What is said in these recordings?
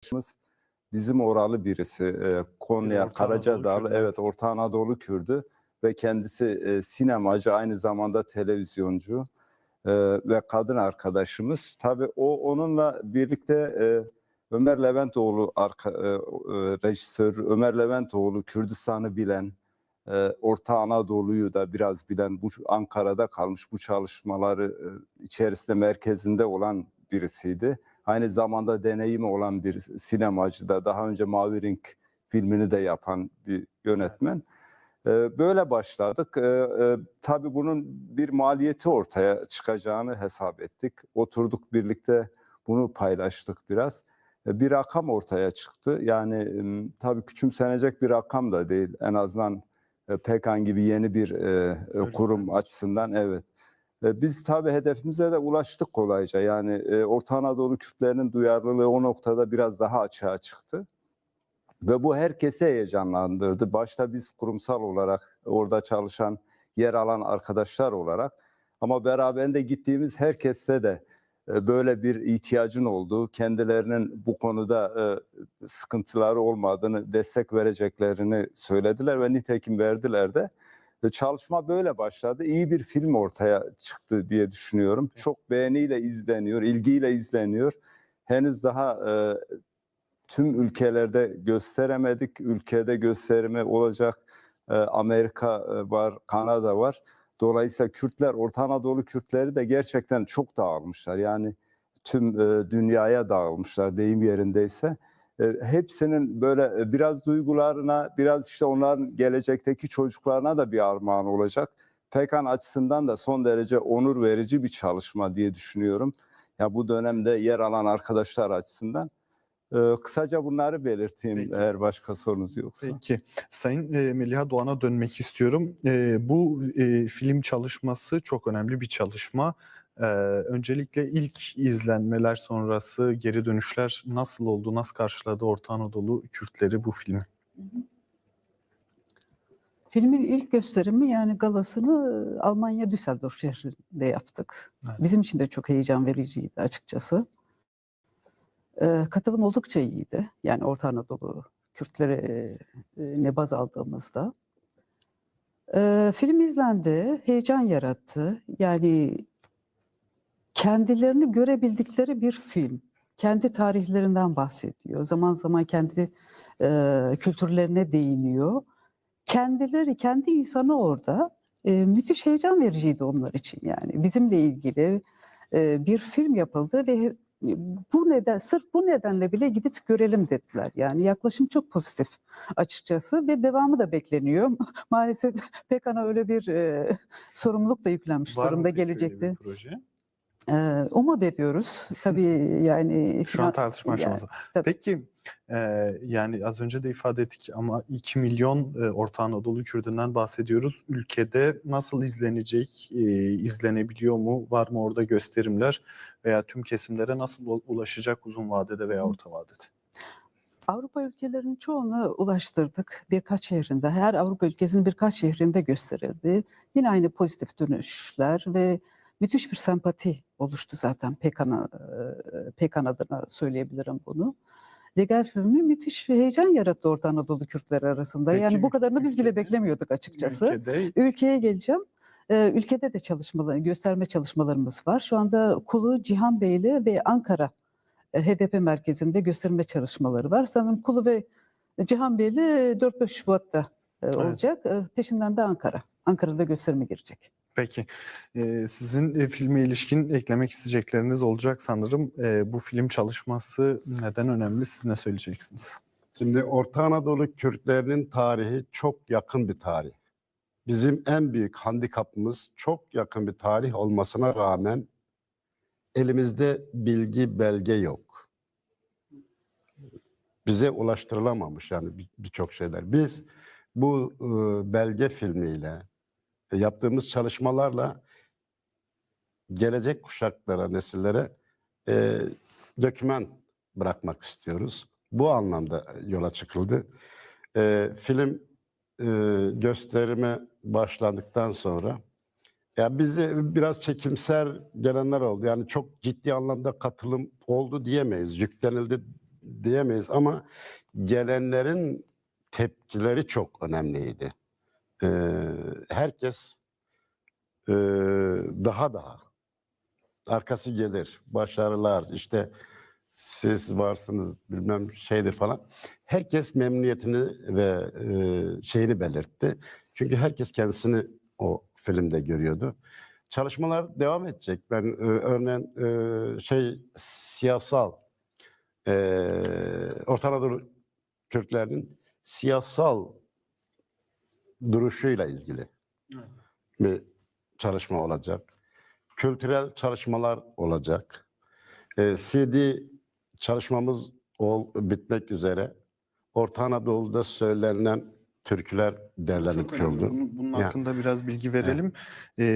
arkadaşımız bizim oralı birisi. Konya, Orta Anadolu Karacadağlı, Kürdü. evet, Orta Anadolu Kürdü ve kendisi sinemacı, aynı zamanda televizyoncu ve kadın arkadaşımız. Tabii onunla birlikte Ömer Leventoğlu rejisör, Ömer Leventoğlu Kürdistan'ı bilen, Orta Anadolu'yu da biraz bilen, bu Ankara'da kalmış, bu çalışmaları içerisinde merkezinde olan birisiydi. Aynı zamanda deneyimi olan bir sinemacı da, daha önce Mavi Ring filmini de yapan bir yönetmen. Böyle başladık. Tabii bunun bir maliyeti ortaya çıkacağını hesap ettik. Oturduk birlikte, bunu paylaştık biraz. Bir rakam ortaya çıktı. Yani tabii küçümsenecek bir rakam da değil. En azından PKK gibi yeni bir kurum açısından, evet. Biz tabii hedefimize de ulaştık kolayca. Yani Orta Anadolu Kürtlerinin duyarlılığı o noktada biraz daha açığa çıktı. Ve bu herkesi heyecanlandırdı. Başta biz kurumsal olarak, orada çalışan, yer alan arkadaşlar olarak, ama beraberinde gittiğimiz herkese de böyle bir ihtiyacın olduğu, kendilerinin bu konuda sıkıntıları olmadığını, destek vereceklerini söylediler ve nitekim verdiler de. Çalışma böyle başladı. İyi bir film ortaya çıktı diye düşünüyorum. Çok beğeniyle izleniyor, ilgiyle izleniyor. Henüz daha tüm ülkelerde gösteremedik. Ülkede gösterimi olacak. Amerika var, Kanada var. Dolayısıyla Kürtler, Orta Anadolu Kürtleri de gerçekten çok dağılmışlar. Yani tüm dünyaya dağılmışlar deyim yerindeyse. Hepsinin böyle biraz duygularına, biraz işte onların gelecekteki çocuklarına da bir armağan olacak. PKK açısından da son derece onur verici bir çalışma diye düşünüyorum. Ya bu dönemde yer alan arkadaşlar açısından. Kısaca bunları belirteyim. Peki. Eğer başka sorunuz yoksa. Peki. Sayın Meliha Doğan'a dönmek istiyorum. Bu film çalışması çok önemli bir çalışma. Öncelikle ilk izlenmeler sonrası geri dönüşler nasıl oldu? Nasıl karşıladı Orta Anadolu Kürtleri bu filmi? Filmin ilk gösterimi, yani galasını Almanya Düsseldorf şehrinde yaptık. Evet. Bizim için de çok heyecan vericiydi açıkçası. Katılım oldukça iyiydi. Yani Orta Anadolu Kürtleri ne baz aldığımızda. Film izlendi, heyecan yarattı. Yani kendilerini görebildikleri bir film. Kendi tarihlerinden bahsediyor. Zaman zaman kendi kültürlerine değiniyor. Kendileri, kendi insanı orada. Müthiş heyecan vericiydi onlar için yani. Bizimle ilgili bir film yapıldı ve sırf bu nedenle bile gidip görelim dediler. Yani yaklaşım çok pozitif açıkçası ve devamı da bekleniyor. Maalesef PKK'na öyle bir sorumluluk da yüklenmiş Var mı durumda peki öyle gelecekte. bir proje? Umut ediyoruz. Tabii yani Şu an tartışma aşaması. tabii. Peki yani az önce de ifade ettik ama 2 milyon Orta Anadolu Kürdünden bahsediyoruz. Ülkede nasıl izlenecek, izlenebiliyor mu, var mı orada gösterimler veya tüm kesimlere nasıl ulaşacak uzun vadede veya orta vadede? Avrupa ülkelerinin çoğunu ulaştırdık. Birkaç şehrinde, her Avrupa ülkesinin birkaç şehrinde gösterildi. Yine aynı pozitif dönüşler ve müthiş bir sempati oluştu zaten PKK adına söyleyebilirim bunu. Legal filmi müthiş bir heyecan yarattı Orta Anadolu Kürtleri arasında. Peki, yani bu kadarını biz bile ülkede- beklemiyorduk açıkçası. Ülkede Ülkeye geleceğim. Ülkede de gösterme çalışmalarımız var. Şu anda Kulu, Cihanbeyli ve Ankara HDP merkezinde gösterme çalışmaları var. Sanırım Kulu ve Cihanbeyli 4-5 Şubat'ta olacak. Peşinden de Ankara. Ankara'da gösterime girecek. Peki. Sizin filme ilişkin eklemek isteyecekleriniz olacak sanırım. Bu film çalışması neden önemli? Siz ne söyleyeceksiniz? Şimdi Orta Anadolu Kürtlerinin tarihi çok yakın bir tarih. Bizim en büyük handikapımız çok yakın bir tarih olmasına rağmen elimizde bilgi, belge yok. Bize ulaştırılamamış yani birçok şeyler. Biz bu belge filmiyle, yaptığımız çalışmalarla gelecek kuşaklara, nesillere doküman bırakmak istiyoruz. Bu anlamda yola çıkıldı. Film gösterime başlandıktan sonra ya bize biraz çekimser gelenler oldu. Yani çok ciddi anlamda katılım oldu diyemeyiz. Yüklenildi diyemeyiz ama gelenlerin tepkileri çok önemliydi. Herkes daha arkası gelir, başarılar, işte siz varsınız bilmem şeydir falan. Herkes memnuniyetini ve şeyini belirtti. Çünkü herkes kendisini o filmde görüyordu. Çalışmalar devam edecek. Ben örneğin siyasal Orta Anadolu Kürtlerinin siyasal duruşuyla ilgili bir çalışma olacak. Kültürel çalışmalar olacak. CD çalışmamız bitmek üzere. Orta Anadolu'da söylenen türküler derlenip Çok önemli. kuruldu. Bunun Yani, hakkında biraz bilgi verelim.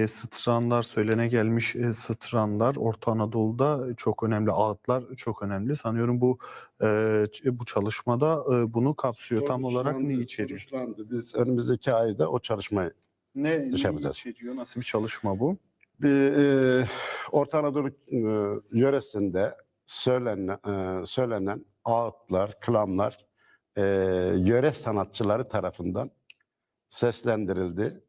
Stranlar, söylene gelmiş stranlar Orta Anadolu'da çok önemli, ağıtlar çok önemli. Sanıyorum bu çalışmada bunu kapsıyor. Tam olarak ne içeriyor? sonuçlandı. Biz önümüzdeki ayda o çalışmayı Ne yapacağız. içeriyor? Nasıl bir çalışma bu? bir Orta Anadolu yöresinde söylenen ağıtlar, klamlar yöre sanatçıları tarafından seslendirildi.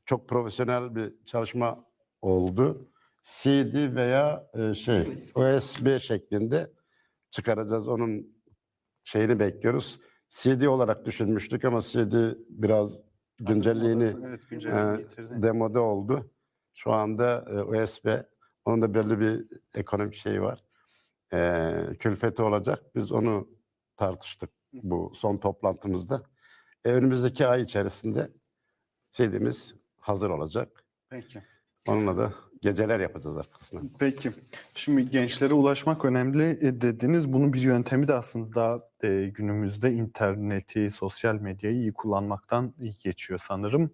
Çok profesyonel bir çalışma oldu. CD veya USB şeklinde çıkaracağız. Onun şeyini bekliyoruz. CD olarak düşünmüştük ama CD biraz güncelliğini getirdi. demode oldu. Şu anda USB, onun da belli bir ekonomik şeyi var. Külfeti olacak. Biz onu tartıştık bu son toplantımızda. Önümüzdeki ay içerisinde CD'miz hazır olacak. Peki. Onunla da geceler yapacağız arkasından. Peki. Şimdi gençlere ulaşmak önemli dediniz. Bunun bir yöntemi de aslında günümüzde interneti, sosyal medyayı iyi kullanmaktan geçiyor sanırım.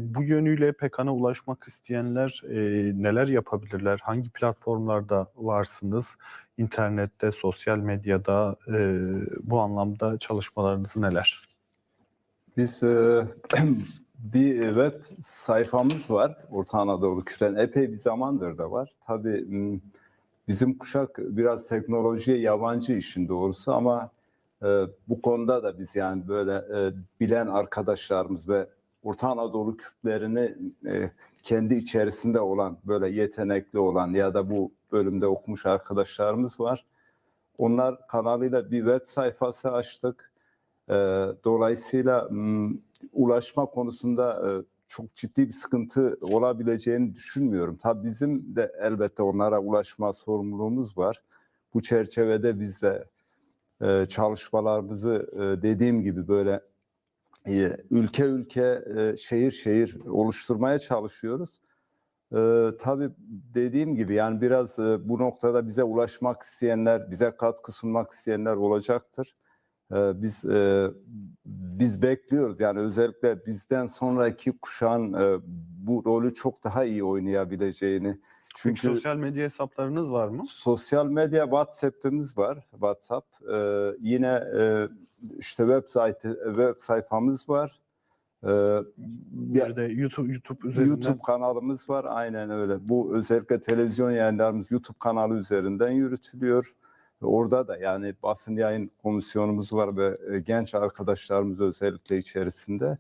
Bu yönüyle PKK'na ulaşmak isteyenler neler yapabilirler? Hangi platformlarda varsınız? İnternette, sosyal medyada bu anlamda çalışmalarınız neler? Biz bir web sayfamız var. Orta Anadolu Kürt'ten epey bir zamandır da var. Tabii bizim kuşak biraz teknolojiye yabancı işin doğrusu ama bu konuda da biz yani böyle bilen arkadaşlarımız ve Orta Anadolu Kürtlerini kendi içerisinde olan böyle yetenekli olan ya da bu bölümde okumuş arkadaşlarımız var. Onlar kanalıyla bir web sayfası açtık. Dolayısıyla ulaşma konusunda çok ciddi bir sıkıntı olabileceğini düşünmüyorum. Tabii bizim de elbette onlara ulaşma sorumluluğumuz var. Bu çerçevede biz de çalışmalarımızı dediğim gibi böyle ülke ülke, şehir şehir oluşturmaya çalışıyoruz. Tabii dediğim gibi yani biraz bu noktada bize ulaşmak isteyenler, bize katkı sunmak isteyenler olacaktır. Biz bekliyoruz yani özellikle bizden sonraki kuşağın bu rolü çok daha iyi oynayabileceğini. Çünkü Çünkü sosyal medya hesaplarınız var mı? sosyal medya WhatsApp'ımız var. WhatsApp. Yine işte web sayfamız var. Bir de YouTube üzerinden. YouTube kanalımız var. Aynen öyle. Bu özellikle televizyon yayınlarımız YouTube kanalı üzerinden yürütülüyor. Orada da yani basın yayın komisyonumuz var ve genç arkadaşlarımız özellikle içerisinde.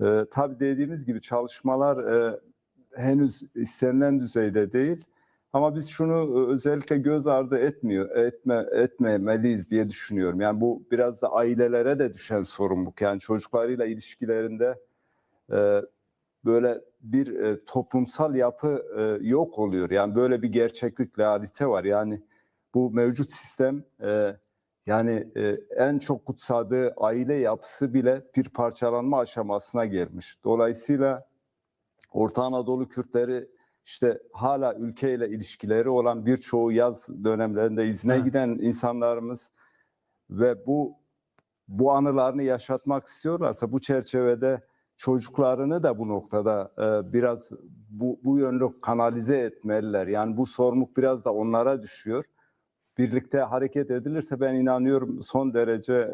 Evet. Tabii dediğimiz gibi çalışmalar henüz istenilen düzeyde değil. Ama biz şunu özellikle göz ardı etmemeliyiz diye düşünüyorum. Yani bu biraz da ailelere de düşen sorumluluk. Yani çocuklarıyla ilişkilerinde böyle bir toplumsal yapı yok oluyor. Yani böyle bir gerçeklik, realite var. Yani bu mevcut sistem yani en çok kutsadığı aile yapısı bile bir parçalanma aşamasına gelmiş. Dolayısıyla Orta Anadolu Kürtleri işte hala ülkeyle ilişkileri olan birçoğu yaz dönemlerinde izne giden insanlarımız ve bu anılarını yaşatmak istiyorlarsa bu çerçevede çocuklarını da bu noktada biraz bu yönlü kanalize etmeliler. Yani bu sorumluluk biraz da onlara düşüyor. Birlikte hareket edilirse ben inanıyorum son derece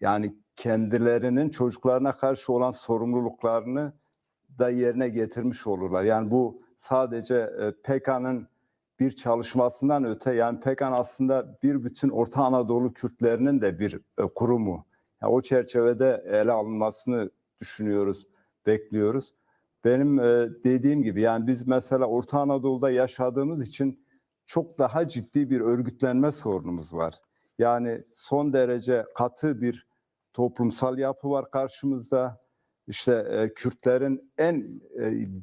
yani kendilerinin çocuklarına karşı olan sorumluluklarını da yerine getirmiş olurlar. Yani bu sadece PKK'nın bir çalışmasından öte, yani PKAN aslında bir bütün Orta Anadolu Kürtlerinin de bir kurumu. Yani o çerçevede ele alınmasını düşünüyoruz, bekliyoruz. Benim dediğim gibi, yani biz mesela Orta Anadolu'da yaşadığımız için çok daha ciddi bir örgütlenme sorunumuz var. Yani son derece katı bir toplumsal yapı var karşımızda. İşte Kürtlerin en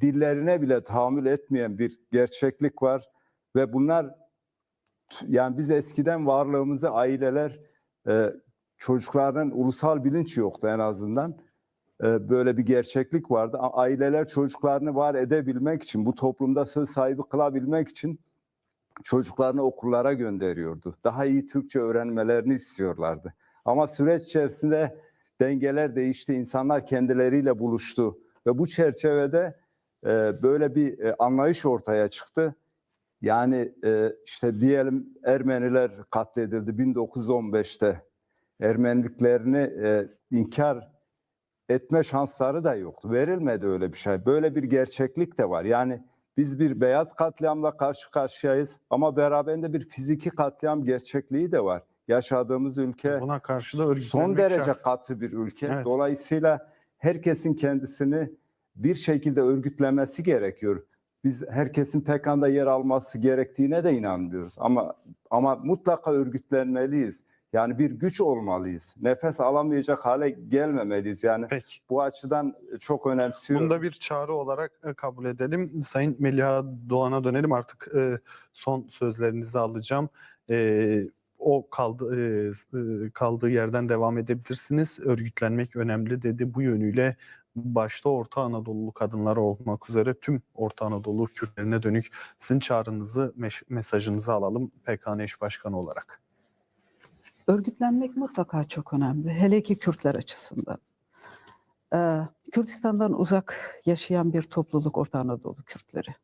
dillerine bile tahammül etmeyen bir gerçeklik var ve bunlar, yani biz eskiden varlığımızı aileler çocuklarının ulusal bilinç yoktu en azından. Böyle bir gerçeklik vardı. Aileler çocuklarını var edebilmek için, bu toplumda söz sahibi kılabilmek için çocuklarını okullara gönderiyordu. Daha iyi Türkçe öğrenmelerini istiyorlardı. Ama süreç içerisinde dengeler değişti, insanlar kendileriyle buluştu ve bu çerçevede böyle bir anlayış ortaya çıktı. Yani işte diyelim Ermeniler katledildi 1915'te. Ermeniliklerini inkar etme şansları da yoktu. Verilmedi öyle bir şey. Böyle bir gerçeklik de var. Yani biz bir beyaz katliamla karşı karşıyayız ama beraberinde bir fiziki katliam gerçekliği de var. Yaşadığımız ülke Buna karşı da örgütlenmek son derece şart. katı bir ülke. Evet. Dolayısıyla herkesin kendisini bir şekilde örgütlemesi gerekiyor. Biz herkesin PKK'da yer alması gerektiğine de inanmıyoruz. Ama mutlaka örgütlenmeliyiz. Yani bir güç olmalıyız. Nefes alamayacak hale gelmemeliyiz. Yani Peki. bu açıdan çok önemsiyorum. Bunu da bir çağrı olarak kabul edelim. Sayın Meliha Doğan'a dönelim. Artık son sözlerinizi alacağım. O kaldığı yerden devam edebilirsiniz. Örgütlenmek önemli dedi. Bu yönüyle başta Orta Anadolu kadınları olmak üzere tüm Orta Anadolu Kürtlerine dönük sizin çağrınızı, mesajınızı alalım PKK eş başkanı olarak. Örgütlenmek mutlaka çok önemli. Hele ki Kürtler açısından. Kürdistan'dan uzak yaşayan bir topluluk Orta Anadolu Kürtleri.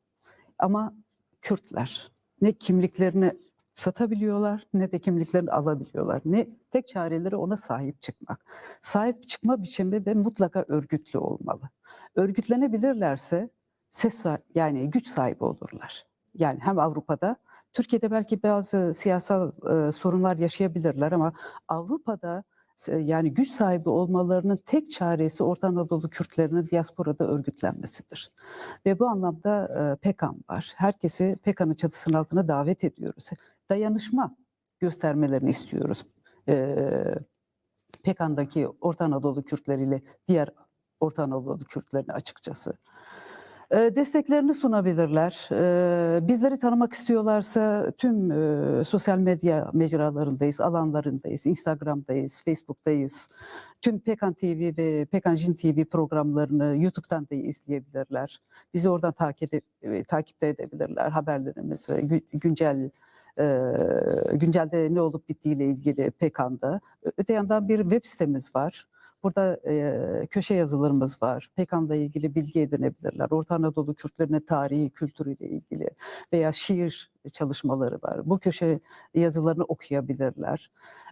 Ama Kürtler ne kimliklerini satabiliyorlar ne de kimliklerini alabiliyorlar. Tek çareleri ona sahip çıkmak. Sahip çıkma biçimi de mutlaka örgütlü olmalı. Örgütlenebilirlerse yani güç sahibi olurlar. Yani hem Avrupa'da, Türkiye'de belki bazı siyasal sorunlar yaşayabilirler ama Avrupa'da yani güç sahibi olmalarının tek çaresi Orta Anadolu Kürtlerinin diasporada örgütlenmesidir. Ve bu anlamda PKAN var. Herkesi PKAN'ın çatısının altına davet ediyoruz. Dayanışma göstermelerini istiyoruz. PKAN'daki Orta Anadolu Kürtleriyle diğer Orta Anadolu Kürtlerine açıkçası. Desteklerini sunabilirler. Bizleri tanımak istiyorlarsa tüm sosyal medya mecralarındayız, alanlarındayız. Instagram'dayız, Facebook'tayız. Tüm PKAN TV ve PKAN Jin TV programlarını YouTube'dan da izleyebilirler. Bizi oradan takipte edebilirler. Haberlerimizi, güncelde ne olup bittiğiyle ilgili PKAN'da. Öte yandan bir web sitemiz var. Burada köşe yazılarımız var. PKK'la ilgili bilgi edinebilirler. Orta Anadolu Kürtlerine tarihi, kültürüyle ilgili veya şiir çalışmaları var. Bu köşe yazılarını okuyabilirler.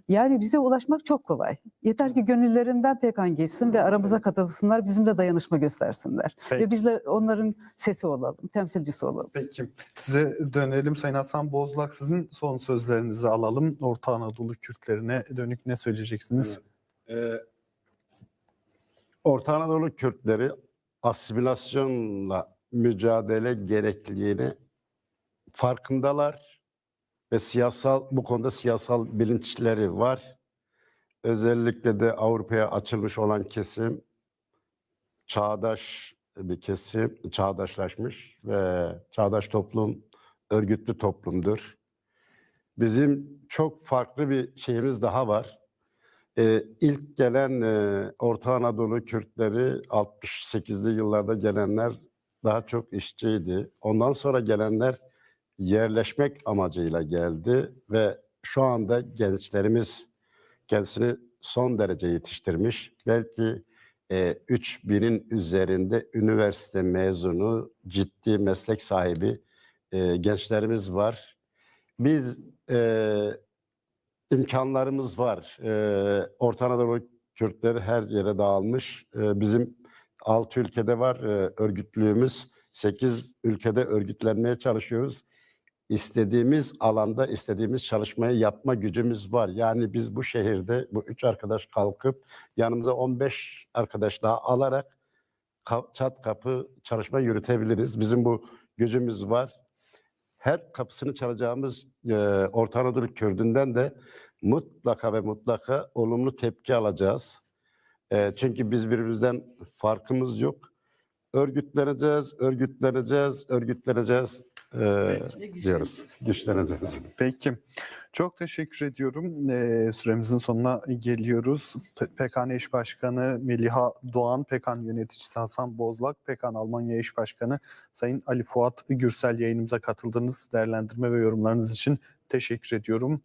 Yani bize ulaşmak çok kolay. Yeter ki gönüllerinden PKK geçsin ve aramıza katılsınlar, bizimle dayanışma göstersinler. Peki. Ve biz de onların sesi olalım, temsilcisi olalım. Peki. Size dönelim Sayın Hasan Bozlak. Sizin son sözlerinizi alalım. Orta Anadolu Kürtlerine dönük ne söyleyeceksiniz? Evet. Orta Anadolu Kürtleri asimilasyonla mücadele gerekliliğini farkındalar ve bu konuda siyasal bilinçleri var. Özellikle de Avrupa'ya açılmış olan kesim çağdaş bir kesim, çağdaşlaşmış ve çağdaş toplum örgütlü toplumdur. Bizim çok farklı bir şeyimiz daha var. İlk gelen Orta Anadolu Kürtleri 68'li yıllarda gelenler daha çok işçiydi. Ondan sonra gelenler yerleşmek amacıyla geldi ve şu anda gençlerimiz kendisini son derece yetiştirmiş. Belki 3000'in üzerinde üniversite mezunu, ciddi meslek sahibi gençlerimiz var. Biz imkanlarımız var. Orta Anadolu Kürtleri her yere dağılmış. Bizim 6 ülkede var örgütlüğümüz. 8 ülkede örgütlenmeye çalışıyoruz. istediğimiz alanda istediğimiz çalışmayı yapma gücümüz var. Yani biz bu şehirde bu 3 arkadaş kalkıp yanımıza 15 arkadaş daha alarak çat kapı çalışma yürütebiliriz. Bizim bu gücümüz var. Her kapısını çalacağımız Orta Anadolu Kürdünden de mutlaka ve mutlaka olumlu tepki alacağız. Çünkü biz birbirimizden farkımız yok. Örgütleneceğiz, örgütleneceğiz, örgütleneceğiz diyoruz. Güçleneceğiz. Peki. Çok teşekkür ediyorum. Süremizin sonuna geliyoruz. PKN Eş Başkanı Meliha Doğan, PKN Yöneticisi Hasan Bozlak, PKN Almanya Eş Başkanı Sayın Ali Fuat Gürsel yayınımıza katıldığınız değerlendirme ve yorumlarınız için teşekkür ediyorum.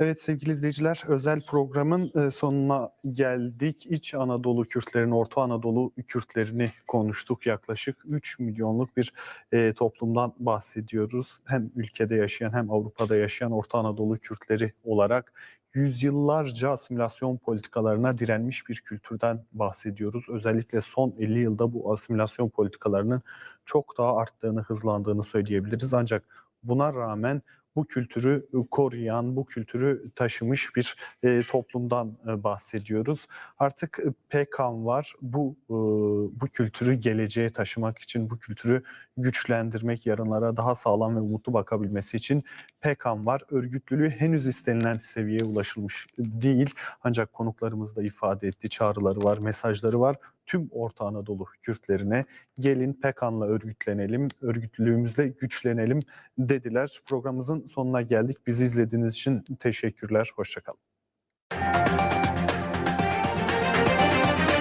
Evet sevgili izleyiciler, özel programın sonuna geldik. İç Anadolu Kürtlerini, Orta Anadolu Kürtlerini konuştuk. Yaklaşık 3 milyonluk bir toplumdan bahsediyoruz. Hem ülkede yaşayan hem Avrupa'da yaşayan Orta Anadolu Kürtleri olarak yüzyıllarca asimilasyon politikalarına direnmiş bir kültürden bahsediyoruz. Özellikle son 50 yılda bu asimilasyon politikalarının çok daha arttığını, hızlandığını söyleyebiliriz. Ancak buna rağmen bu kültürü koruyan, bu kültürü taşımış bir toplumdan bahsediyoruz. Artık PKN var. Bu kültürü geleceğe taşımak için, bu kültürü güçlendirmek, yarınlara daha sağlam ve umutlu bakabilmesi için PKN var. Örgütlülüğü henüz istenilen seviyeye ulaşılmış değil. Ancak konuklarımız da ifade etti. Çağrıları var, mesajları var. Tüm Orta Anadolu Kürtlerine gelin PKN'la örgütlenelim, örgütlülüğümüzle güçlenelim dediler. Programımızın sonuna geldik. Bizi izlediğiniz için teşekkürler. Hoşça kalın.